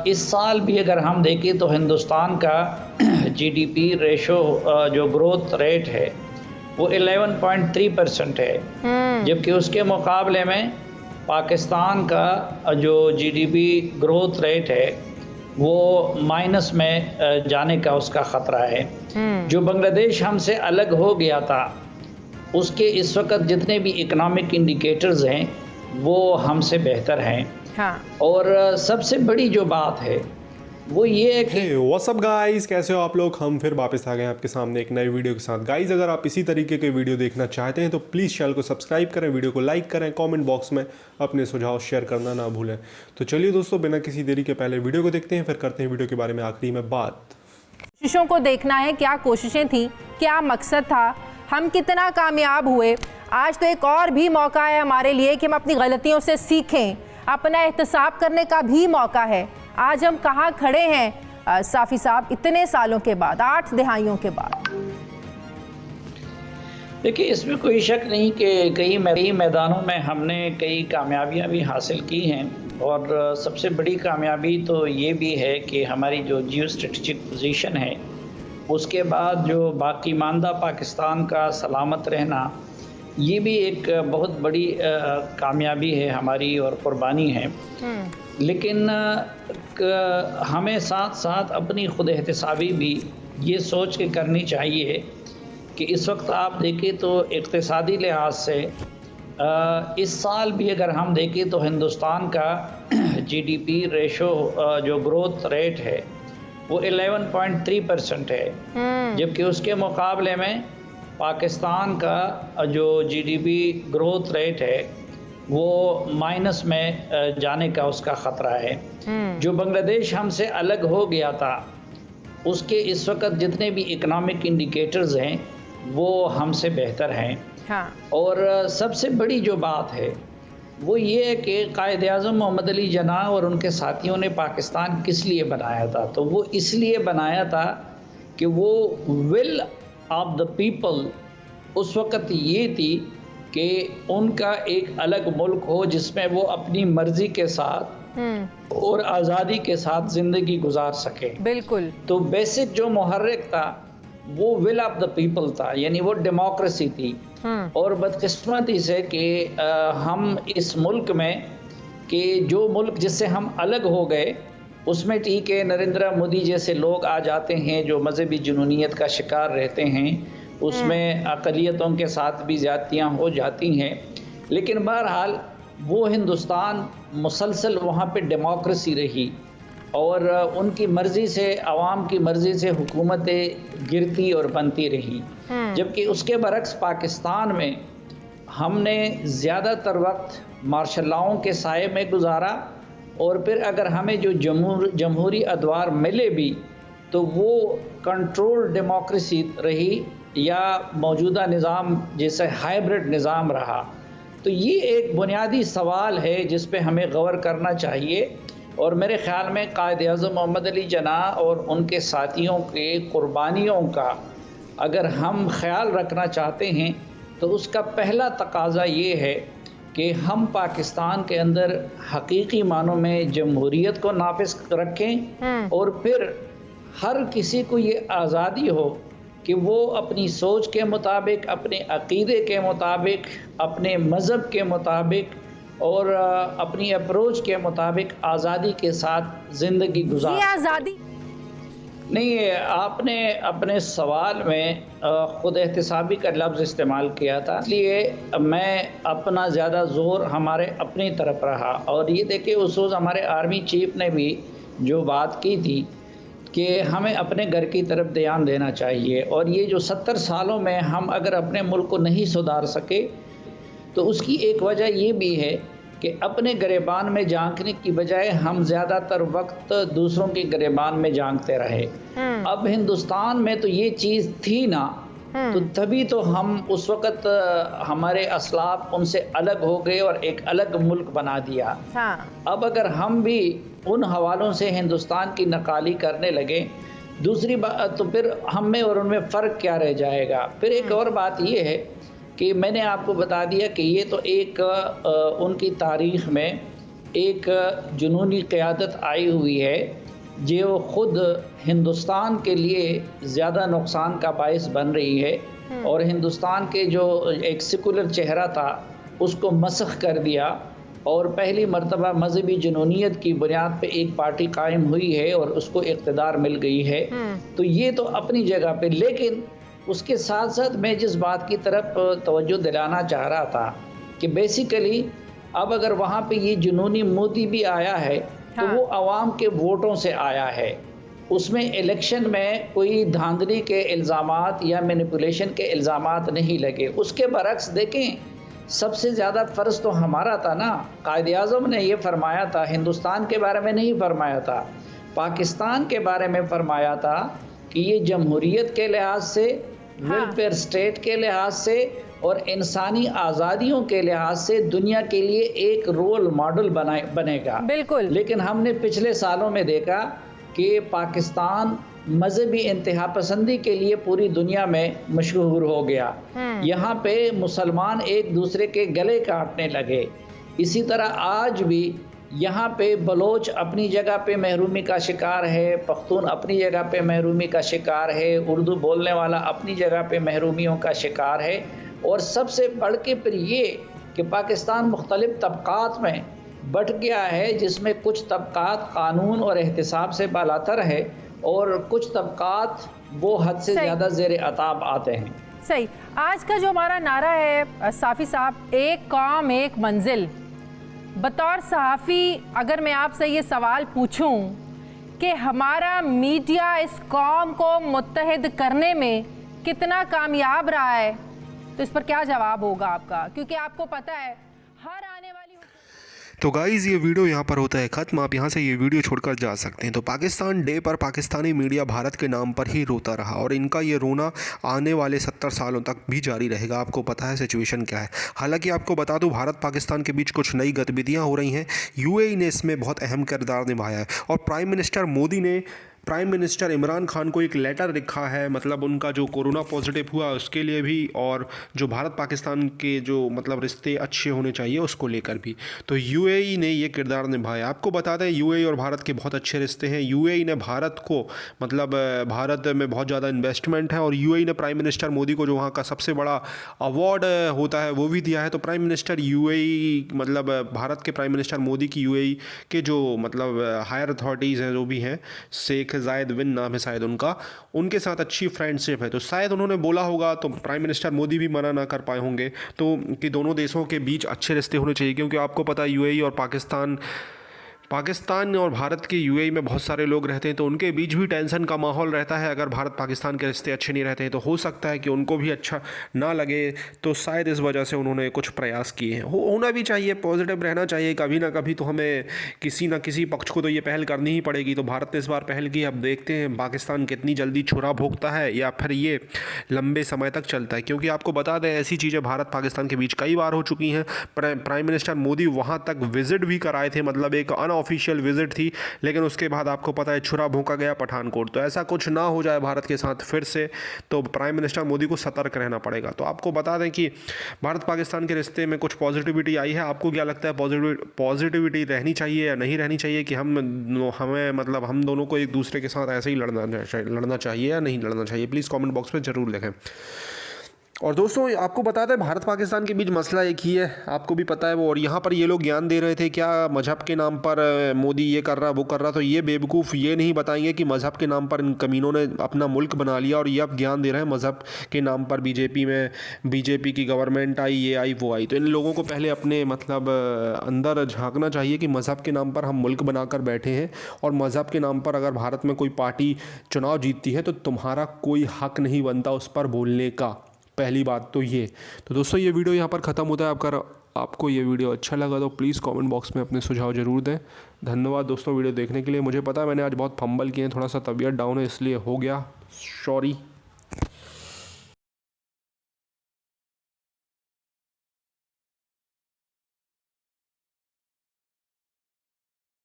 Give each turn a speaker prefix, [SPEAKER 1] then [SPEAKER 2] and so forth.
[SPEAKER 1] इस साल भी अगर हम देखें तो हिंदुस्तान का जीडीपी रेशो जो ग्रोथ रेट है वो 11.3% है, जबकि उसके मुकाबले में पाकिस्तान का जो जीडीपी ग्रोथ रेट है वो माइनस में जाने का उसका ख़तरा है। जो बांग्लादेश हमसे अलग हो गया था उसके इस वक्त जितने भी इकनॉमिक इंडिकेटर्स हैं वो हमसे बेहतर हैं।
[SPEAKER 2] हाँ।
[SPEAKER 1] और सबसे बड़ी जो बात है वो ये है कि
[SPEAKER 3] व्हाट्सअप गाइस, कैसे हो आप लोग। हम फिर वापस आ गए आपके सामने एक नई वीडियो के साथ। गाइस, अगर आप इसी तरीके के वीडियो देखना चाहते हैं तो प्लीज़ चैनल को सब्सक्राइब करें, वीडियो को लाइक करें, कमेंट बॉक्स में अपने सुझाव शेयर करना ना भूलें। तो चलिए दोस्तों, बिना किसी देरी के पहले वीडियो को देखते हैं, फिर करते हैं वीडियो के बारे में आखिरी में बात।
[SPEAKER 2] कोशिशों को देखना है, क्या कोशिशें थी, क्या मकसद था, हम कितना कामयाब हुए। आज तो एक और भी मौका है हमारे लिए कि हम अपनी गलतियों से सीखें, अपना एहतसाब करने का भी मौका है। आज हम कहाँ खड़े हैं साफ़ी साहब, इतने सालों के बाद, 8 दहाइयों के बाद।
[SPEAKER 1] देखिए, इसमें कोई शक नहीं कि कई मैदानों में हमने कई कामयाबियां भी हासिल की हैं, और सबसे बड़ी कामयाबी तो ये भी है कि हमारी जो जियो स्ट्रेटजिक पोजीशन है उसके बाद जो बाकी मानदा पाकिस्तान का सलामत रहना, ये भी एक बहुत बड़ी कामयाबी है हमारी और कुर्बानी है। लेकिन हमें साथ साथ अपनी खुद एहतसाबी भी ये सोच के करनी चाहिए कि इस वक्त आप देखें तो इक़्तिसादी लिहाज से इस साल भी अगर हम देखें तो हिंदुस्तान का जीडीपी रेशो जो ग्रोथ रेट है वो 11.3% है, जबकि उसके मुकाबले में पाकिस्तान का जो जीडीपी ग्रोथ रेट है वो माइनस में जाने का उसका ख़तरा है। जो बांग्लादेश हमसे अलग हो गया था उसके इस वक्त जितने भी इकनॉमिक इंडिकेटर्स हैं वो हमसे बेहतर हैं।
[SPEAKER 2] हाँ।
[SPEAKER 1] और सबसे बड़ी जो बात है वो ये है कि कायद-ए-आज़म मोहम्मद अली जिन्नाह और उनके साथियों ने पाकिस्तान किस लिए बनाया था। तो वो इसलिए बनाया था कि वो विल ऑफ द पीपल उस वक़्त ये थी कि उनका एक अलग मुल्क हो जिसमें वो अपनी मर्ज़ी के साथ और आज़ादी के साथ ज़िंदगी गुजार सके।
[SPEAKER 2] बिल्कुल।
[SPEAKER 1] तो बेसिक जो मुहर्रिक था वो विल ऑफ द पीपल था, यानी वो डेमोक्रेसी थी। और बदकिस्मती से कि हम इस मुल्क में कि जो मुल्क जिससे हम अलग हो गए उसमें ठीक है नरेंद्र मोदी जैसे लोग आ जाते हैं जो मजहबी जुनूनियत का शिकार रहते हैं, उसमें अक़लियतों के साथ भी ज़्यादतियाँ हो जाती हैं, लेकिन बहरहाल वो हिंदुस्तान मुसलसल वहाँ पे डेमोक्रेसी रही और उनकी मर्ज़ी से, आवाम की मर्ज़ी से हुकूमतें गिरती और बनती रही। जबकि उसके बरक्स पाकिस्तान में हमने ज़्यादातर वक्त मार्शल लॉ के साए में गुजारा, और फिर अगर हमें जो जमहूरी अदवार मिले भी तो वो कंट्रोल डेमोक्रेसी रही या मौजूदा निज़ाम जैसे हाइब्रिड निज़ाम रहा। तो ये एक बुनियादी सवाल है जिस पे हमें गौर करना चाहिए, और मेरे ख़्याल में कायद-ए-आज़म मोहम्मद अली जिन्नाह और उनके साथियों के कुर्बानियों का अगर हम ख्याल रखना चाहते हैं तो उसका पहला तकाज़ा ये है कि हम पाकिस्तान के अंदर हकीकी मानों में जमहूरियत को नाफिज रखें, और फिर हर किसी को ये आज़ादी हो कि वो अपनी सोच के मुताबिक, अपने अक़ीदे के मुताबिक, अपने मज़हब के मुताबिक और अपनी अप्रोच के मुताबिक आज़ादी के साथ ज़िंदगी गुजार।
[SPEAKER 2] ये आज़ादी
[SPEAKER 1] नहीं, आपने अपने सवाल में ख़ुद एहतसाबी का लफ्ज़ इस्तेमाल किया था, इसलिए मैं अपना ज़्यादा ज़ोर हमारे अपनी तरफ रहा। और ये देखिए उस रोज़ हमारे आर्मी चीफ ने भी जो बात की थी कि हमें अपने घर की तरफ ध्यान देना चाहिए, और ये जो 70 सालों में हम अगर अपने मुल्क को नहीं सुधार सके तो उसकी एक वजह ये भी है कि अपने गिरेबान में झांकने की बजाय हम ज़्यादातर वक्त दूसरों के गिरेबान में झांकते रहे। अब हिंदुस्तान में तो ये चीज़ थी ना, तो तभी तो हम उस वक़्त हमारे असलाफ उनसे अलग हो गए और एक अलग मुल्क बना दिया।
[SPEAKER 2] हाँ।
[SPEAKER 1] अब अगर हम भी उन हवालों से हिंदुस्तान की नकाली करने लगे, दूसरी बात तो फिर हम में और उनमें फ़र्क क्या रह जाएगा। फिर एक और बात ये है कि मैंने आपको बता दिया कि ये तो एक उनकी तारीख़ में एक जुनूनी क़यादत आई हुई है जो ख़ुद हिंदुस्तान के लिए ज़्यादा नुकसान का बायस बन रही है और हिंदुस्तान के जो एक सेकुलर चेहरा था उसको मसख़ कर दिया और पहली मर्तबा मजहबी जुनूनियत की बुनियाद पे एक पार्टी कायम हुई है और उसको इक़्तिदार मिल गई है। तो ये तो अपनी जगह पे, लेकिन उसके साथ साथ मैं जिस बात की तरफ तवज्जो दिलाना चाह रहा था कि बेसिकली अब अगर वहाँ पे ये जुनूनी मोदी भी आया है तो वो आवाम के वोटों से आया है। उसमें इलेक्शन में कोई धांधली के इल्ज़ामात या मैनिपुलेशन के इल्ज़ामात नहीं लगे। उसके बरक्स देखें, सबसे ज़्यादा फ़र्ज़ तो हमारा था ना। कायद-ए-आज़म ने ये फरमाया था, हिंदुस्तान के बारे में नहीं फरमाया था, पाकिस्तान के बारे में फरमाया था कि ये जमहूरियत के लिहाज से, वेलफेयर स्टेट के लिहाज से और इंसानी आज़ादियों के लिहाज से दुनिया के लिए एक रोल मॉडल बनेगा।
[SPEAKER 2] बिल्कुल। लेकिन
[SPEAKER 1] हमने पिछले सालों में देखा कि पाकिस्तान मजहबी इंतहा पसंदी के लिए पूरी दुनिया में मशहूर हो गया। यहाँ पे मुसलमान एक दूसरे के गले काटने लगे। इसी तरह आज भी यहाँ पे बलोच अपनी जगह पे महरूमी का शिकार है, पख्तून अपनी जगह पे महरूमी का शिकार है, उर्दू बोलने वाला अपनी जगह पे महरूमियों का शिकार है। और सबसे बढ़ के फिर ये कि पाकिस्तान मुख्तलिफ तबक़ात में बट गया है, जिसमें कुछ तबक़ात कानून और एहतिसाब से बालातर है और कुछ तबक़ात वो हद से ज़्यादा ज़ेर अताब आते हैं।
[SPEAKER 2] सही। आज का जो हमारा नारा है साफ़ी साहब, एक कौम एक मंजिल, बतौर सहाफ़ी अगर मैं आपसे ये सवाल पूछूं कि हमारा मीडिया इस कौम को मुत्तहिद करने में कितना कामयाब रहा है, तो इस पर क्या जवाब होगा आपका? क्योंकि आपको पता है हर आने वाली।
[SPEAKER 3] तो गाइज़ ये वीडियो यहाँ पर होता है ख़त्म। आप यहाँ से ये वीडियो छोड़कर जा सकते हैं। तो पाकिस्तान डे पर पाकिस्तानी मीडिया भारत के नाम पर ही रोता रहा और इनका ये रोना आने वाले 70 सालों तक भी जारी रहेगा। आपको पता है सिचुएशन क्या है। हालांकि आपको बता दूं, भारत पाकिस्तान के बीच कुछ नई गतिविधियाँ हो रही हैं। यूएई ने इसमें बहुत अहम किरदार निभाया है और प्राइम मिनिस्टर मोदी ने प्राइम मिनिस्टर इमरान खान को एक लेटर लिखा है, मतलब उनका जो कोरोना पॉजिटिव हुआ उसके लिए भी और जो भारत पाकिस्तान के जो मतलब रिश्ते अच्छे होने चाहिए उसको लेकर भी। तो यूएई ने ये किरदार निभाया। आपको बता दें यूएई और भारत के बहुत अच्छे रिश्ते हैं। यूएई ने भारत को मतलब भारत में बहुत ज़्यादा इन्वेस्टमेंट है और यूएई ने प्राइम मिनिस्टर मोदी को जो वहाँ का सबसे बड़ा अवार्ड होता है वो भी दिया है। तो प्राइम मिनिस्टर यूएई मतलब भारत के प्राइम मिनिस्टर मोदी की यूएई के जो मतलब हायर अथॉरिटीज़ हैं जो भी हैं, शेख जायद बिन नाम है शायद उनका, उनके साथ अच्छी फ्रेंडशिप है। तो शायद उन्होंने बोला होगा, तो प्राइम मिनिस्टर मोदी भी मना ना कर पाए होंगे तो कि दोनों देशों के बीच अच्छे रिश्ते होने चाहिए। क्योंकि आपको पता है यूएई और पाकिस्तान और भारत के यूएई में बहुत सारे लोग रहते हैं तो उनके बीच भी टेंशन का माहौल रहता है। अगर भारत पाकिस्तान के रिश्ते अच्छे नहीं रहते हैं तो हो सकता है कि उनको भी अच्छा ना लगे। तो शायद इस वजह से उन्होंने कुछ प्रयास किए हैं। होना भी चाहिए, पॉजिटिव रहना चाहिए। कभी ना कभी तो हमें किसी ना किसी पक्ष को तो ये पहल करनी ही पड़ेगी। तो भारत ने इस बार पहल की। अब देखते हैं पाकिस्तान कितनी जल्दी छुरा भोगता है या फिर ये लंबे समय तक चलता है। क्योंकि आपको बता दें ऐसी चीज़ें भारत पाकिस्तान के बीच कई बार हो चुकी हैं। प्राइम मिनिस्टर मोदी वहाँ तक विजिट भी कराए थे, मतलब एक ऑफिशियल विजिट थी, लेकिन उसके बाद आपको पता है छुरा भोंका गया पठानकोट। तो ऐसा कुछ ना हो जाए भारत के साथ फिर से, तो प्राइम मिनिस्टर मोदी को सतर्क रहना पड़ेगा। तो आपको बता दें कि भारत पाकिस्तान के रिश्ते में कुछ पॉजिटिविटी आई है। आपको क्या लगता है पॉजिटिविटी रहनी चाहिए या नहीं रहनी चाहिए कि हमें मतलब हम दोनों को एक दूसरे के साथ ऐसे ही लड़ना चाहिए या नहीं लड़ना चाहिए? प्लीज़ कमेंट बॉक्स में ज़रूर लिखें। और दोस्तों आपको बता दें भारत पाकिस्तान के बीच मसला एक ही है, आपको भी पता है वो। और यहाँ पर ये लोग ज्ञान दे रहे थे क्या मज़हब के नाम पर मोदी ये कर रहा वो कर रहा, तो ये बेवकूफ़ ये नहीं बताएंगे कि मज़हब के नाम पर इन कमीनों ने अपना मुल्क बना लिया और ये अब ज्ञान दे रहे हैं मज़हब के नाम पर। बीजेपी की गवर्नमेंट आई, ये आई वो आई। तो इन लोगों को पहले अपने मतलब अंदर झांकना चाहिए कि मज़हब के नाम पर हम मुल्क बनाकर बैठे हैं और मज़हब के नाम पर अगर भारत में कोई पार्टी चुनाव जीतती है तो तुम्हारा कोई हक नहीं बनता उस पर बोलने का। पहली बात तो ये। तो दोस्तों ये वीडियो यहाँ पर ख़त्म होता है। आपको ये वीडियो अच्छा लगा तो प्लीज़ कमेंट बॉक्स में अपने सुझाव ज़रूर दें। धन्यवाद दोस्तों वीडियो देखने के लिए। मुझे पता है मैंने आज बहुत फंबल किए हैं, थोड़ा सा तबीयत डाउन है इसलिए हो गया, सॉरी।